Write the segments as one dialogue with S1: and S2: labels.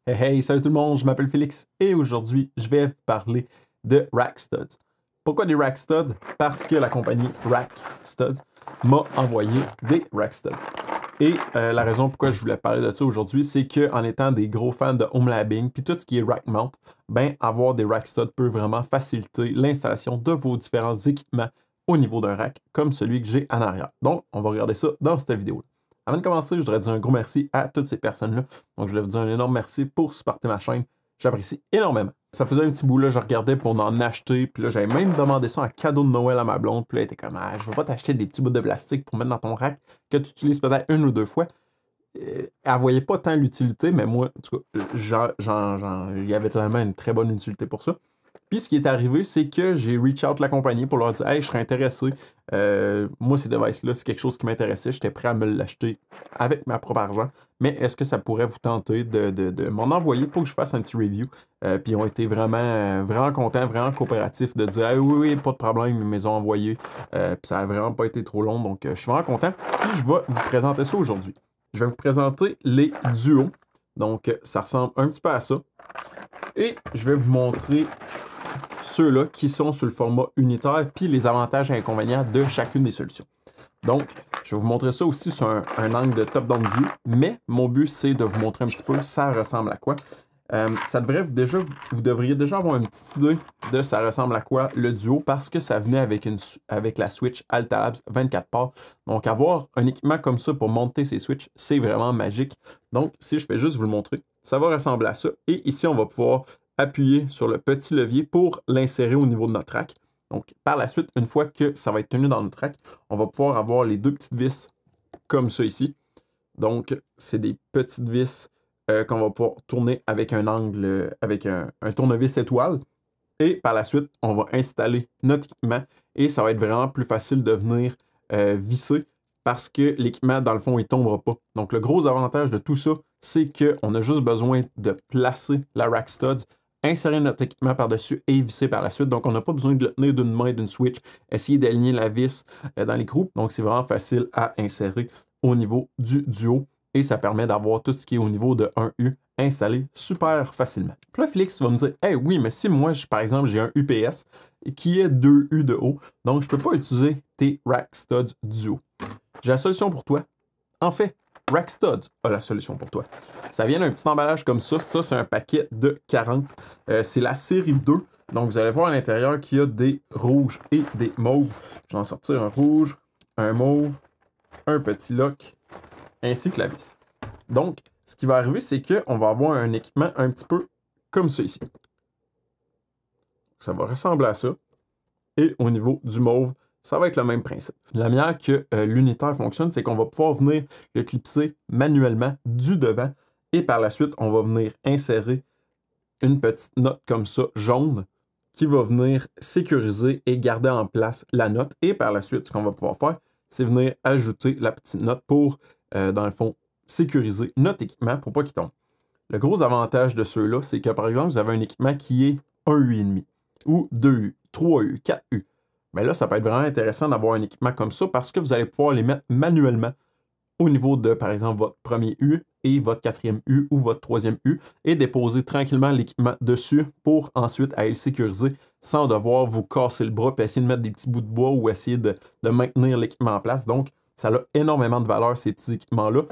S1: Hey, hey, salut tout le monde, je m'appelle Félix et aujourd'hui, je vais vous parler de Rack Studs. Pourquoi des Rack Studs? Parce que la compagnie Rack Studs m'a envoyé des Rack Studs. Et la raison pourquoi je voulais parler de ça aujourd'hui, c'est qu'en étant des gros fans de home labbing puis tout ce qui est rack mount, ben avoir des Rack Studs peut vraiment faciliter l'installation de vos différents équipements au niveau d'un rack comme celui que j'ai en arrière. Donc, on va regarder ça dans cette vidéo-là. Avant de commencer, je voudrais dire un gros merci à toutes ces personnes-là. Donc, je voulais vous dire un énorme merci pour supporter ma chaîne. J'apprécie énormément. Ça faisait un petit bout, là, je regardais pour en acheter. Puis là, j'avais même demandé ça en cadeau de Noël à ma blonde. Puis là, elle était comme, ah, je vais pas t'acheter des petits bouts de plastique pour mettre dans ton rack que tu utilises peut-être une ou deux fois. Elle voyait pas tant l'utilité, mais moi, en tout cas, il y avait tellement une très bonne utilité pour ça. Puis ce qui est arrivé, c'est que j'ai reach out la compagnie pour leur dire « Hey, je serais intéressé. Moi, ces devices-là, c'est quelque chose qui m'intéressait. J'étais prêt à me l'acheter avec ma propre argent. Mais est-ce que ça pourrait vous tenter de m'en envoyer pour que je fasse un petit review? » Puis ils ont été vraiment contents, vraiment coopératifs de dire hey, « Oui, pas de problème, ils me les ont envoyés. » Puis ça n'a vraiment pas été trop long, donc je suis vraiment content. Puis je vais vous présenter ça aujourd'hui. Je vais vous présenter les duos. Donc, ça ressemble un petit peu à ça. Et je vais vous montrer ceux-là qui sont sur le format unitaire, puis les avantages et inconvénients de chacune des solutions. Donc, je vais vous montrer ça aussi sur un angle de top-down view, mais mon but, c'est de vous montrer un petit peu ça ressemble à quoi. Ça devrait vous devriez déjà avoir une petite idée de ça ressemble à quoi le duo, parce que ça venait avec la Switch Altalabs 24 ports. Donc, avoir un équipement comme ça pour monter ces Switches, c'est vraiment magique. Donc, si je fais juste vous le montrer, ça va ressembler à ça. Et ici, on va pouvoir appuyer sur le petit levier pour l'insérer au niveau de notre rack. Donc, par la suite, une fois que ça va être tenu dans notre rack, on va pouvoir avoir les deux petites vis comme ça ici. Donc, c'est des petites vis qu'on va pouvoir tourner avec un angle, avec un tournevis étoile. Et par la suite, on va installer notre équipement et ça va être vraiment plus facile de venir visser parce que l'équipement, dans le fond, il ne tombera pas. Donc, le gros avantage de tout ça, c'est qu'on a juste besoin de placer la Rack Studs, insérer notre équipement par-dessus et visser par la suite. Donc, on n'a pas besoin de le tenir d'une main d'une switch, essayer d'aligner la vis dans les groupes. Donc, c'est vraiment facile à insérer au niveau du duo et ça permet d'avoir tout ce qui est au niveau de 1U installé super facilement. Puis là, Félix, tu vas me dire, hey, oui, mais si moi, par exemple, j'ai un UPS qui est 2U de haut, donc je ne peux pas utiliser tes Rack Studs duo. J'ai la solution pour toi. En fait, Rack Studs a la solution pour toi. Ça vient d'un petit emballage comme ça. Ça, c'est un paquet de 40. C'est la série 2. Donc, vous allez voir à l'intérieur qu'il y a des rouges et des mauves. Je vais en sortir un rouge, un mauve, un petit lock, ainsi que la vis. Donc, ce qui va arriver, c'est qu'on va avoir un équipement un petit peu comme ça ici. Ça va ressembler à ça. Et au niveau du mauve, ça va être le même principe. La manière que l'unitaire fonctionne, c'est qu'on va pouvoir venir le clipser manuellement du devant et par la suite, on va venir insérer une petite note comme ça, jaune, qui va venir sécuriser et garder en place la note. Et par la suite, ce qu'on va pouvoir faire, c'est venir ajouter la petite note pour, dans le fond, sécuriser notre équipement pour pas qu'il tombe. Le gros avantage de ceux-là, c'est que par exemple, vous avez un équipement qui est 1U,5 ou 2U, 3U, 4U. Mais là, ça peut être vraiment intéressant d'avoir un équipement comme ça parce que vous allez pouvoir les mettre manuellement au niveau de, par exemple, votre premier U et votre quatrième U ou votre troisième U et déposer tranquillement l'équipement dessus pour ensuite aller le sécuriser sans devoir vous casser le bras et essayer de mettre des petits bouts de bois ou essayer de maintenir l'équipement en place. Donc, ça a énormément de valeur, ces petits équipements-là.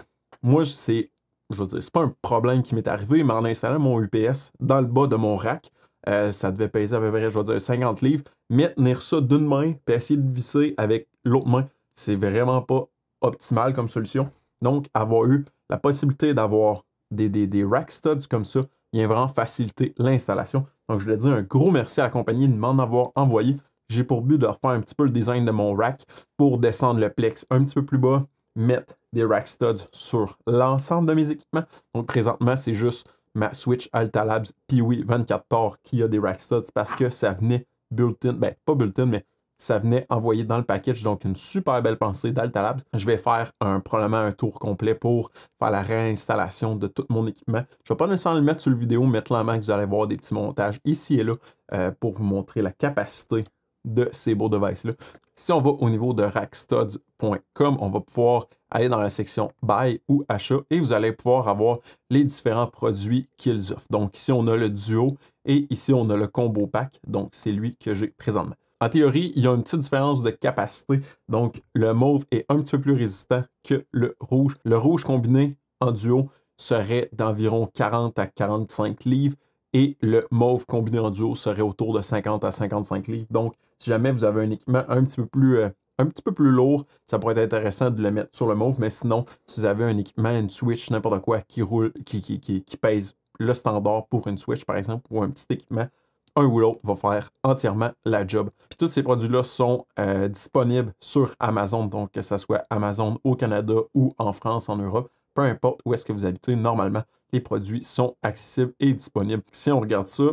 S1: Moi, je veux dire, c'est pas un problème qui m'est arrivé, mais en installant mon UPS dans le bas de mon rack, ça devait peser à peu près, je vais dire, 50 livres. Mais tenir ça d'une main et essayer de visser avec l'autre main, c'est vraiment pas optimal comme solution. Donc, avoir eu la possibilité d'avoir des Rack Studs comme ça vient vraiment faciliter l'installation. Donc, je voulais dire un gros merci à la compagnie de m'en avoir envoyé. J'ai pour but de refaire un petit peu le design de mon rack pour descendre le plex un petit peu plus bas, mettre des Rack Studs sur l'ensemble de mes équipements. Donc, présentement, c'est juste ma Switch Altalabs Piwi 24 ports qui a des Rack Studs parce que ça venait built-in, ben pas built-in, mais ça venait envoyé dans le package, donc une super belle pensée d'Altalabs. Je vais faire probablement un tour complet pour faire la réinstallation de tout mon équipement. Je ne vais pas nécessairement le mettre sur le vidéo, mais clairement que vous allez voir des petits montages ici et là pour vous montrer la capacité de ces beaux devices-là. Si on va au niveau de rackstuds.com, on va pouvoir aller dans la section Buy ou Achat et vous allez pouvoir avoir les différents produits qu'ils offrent. Donc ici, on a le Duo et ici, on a le Combo Pack. Donc c'est lui que j'ai présentement. En théorie, il y a une petite différence de capacité. Donc le mauve est un petit peu plus résistant que le rouge. Le rouge combiné en duo serait d'environ 40 à 45 livres et le mauve combiné en duo serait autour de 50 à 55 livres. Donc, si jamais vous avez un équipement un petit peu plus lourd, ça pourrait être intéressant de le mettre sur le mauve, mais sinon, si vous avez un équipement, une Switch, n'importe quoi qui roule, qui pèse le standard pour une Switch, par exemple, ou un petit équipement, un ou l'autre va faire entièrement la job. Puis tous ces produits-là sont disponibles sur Amazon, donc que ce soit Amazon au Canada ou en France, en Europe, peu importe où est-ce que vous habitez, normalement, les produits sont accessibles et disponibles. Si on regarde ça,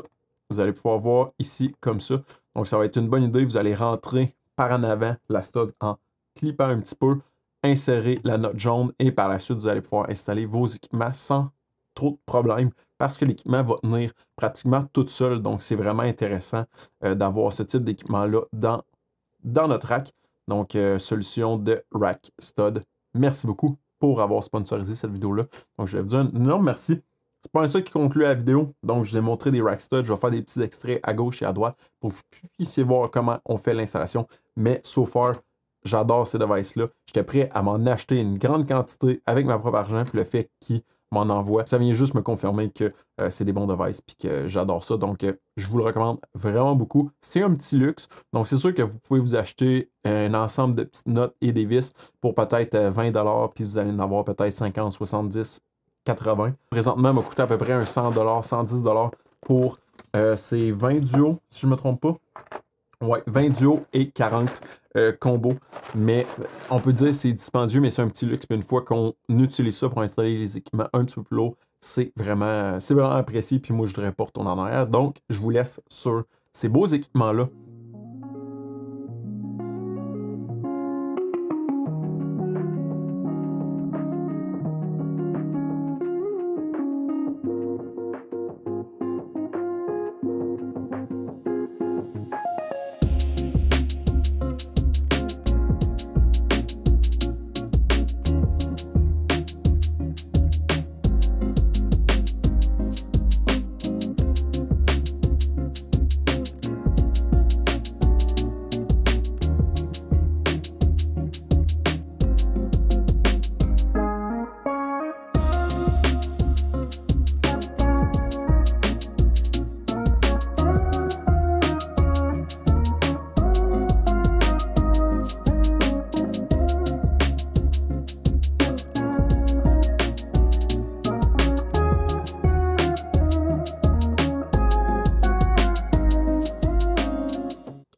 S1: vous allez pouvoir voir ici comme ça. Donc, ça va être une bonne idée. Vous allez rentrer par en avant la stud en clipant un petit peu, insérer la note jaune et par la suite, vous allez pouvoir installer vos équipements sans trop de problèmes parce que l'équipement va tenir pratiquement tout seul. Donc, c'est vraiment intéressant d'avoir ce type d'équipement-là dans notre rack. Donc, solution de Rack Stud. Merci beaucoup pour avoir sponsorisé cette vidéo-là. Donc, je vais vous dire un énorme merci. C'est pas ça qui conclut la vidéo. Donc, je vous ai montré des rack studs. Je vais faire des petits extraits à gauche et à droite pour que vous puissiez voir comment on fait l'installation. Mais, so far, j'adore ces devices-là. J'étais prêt à m'en acheter une grande quantité avec ma propre argent. Puis le fait qu'ils m'en envoient, ça vient juste me confirmer que c'est des bons devices puis que j'adore ça. Donc, je vous le recommande vraiment beaucoup. C'est un petit luxe. Donc, c'est sûr que vous pouvez vous acheter un ensemble de petites notes et des vis pour peut-être 20 $, puis vous allez en avoir peut-être 50, 70, 80. Présentement, il m'a coûté à peu près un 100 $, 110 $ pour ces 20 duos, si je ne me trompe pas. Ouais, 20 duos et 40 combos. Mais on peut dire que c'est dispendieux, mais c'est un petit luxe. Puis une fois qu'on utilise ça pour installer les équipements un petit peu plus lourds, c'est vraiment apprécié. Puis moi, je ne voudrais pas retourner en arrière. Donc, je vous laisse sur ces beaux équipements-là.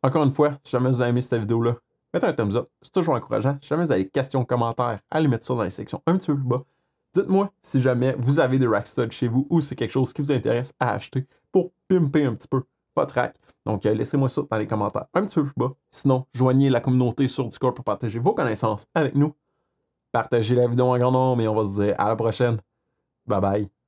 S1: Encore une fois, si jamais vous avez aimé cette vidéo-là, mettez un thumbs up, c'est toujours encourageant. Si jamais vous avez des questions, commentaires, allez mettre ça dans les sections un petit peu plus bas. Dites-moi si jamais vous avez des rack studs chez vous ou c'est quelque chose qui vous intéresse à acheter pour pimper un petit peu votre rack. Donc, laissez-moi ça dans les commentaires un petit peu plus bas. Sinon, joignez la communauté sur Discord pour partager vos connaissances avec nous. Partagez la vidéo en grand nombre et on va se dire à la prochaine. Bye bye.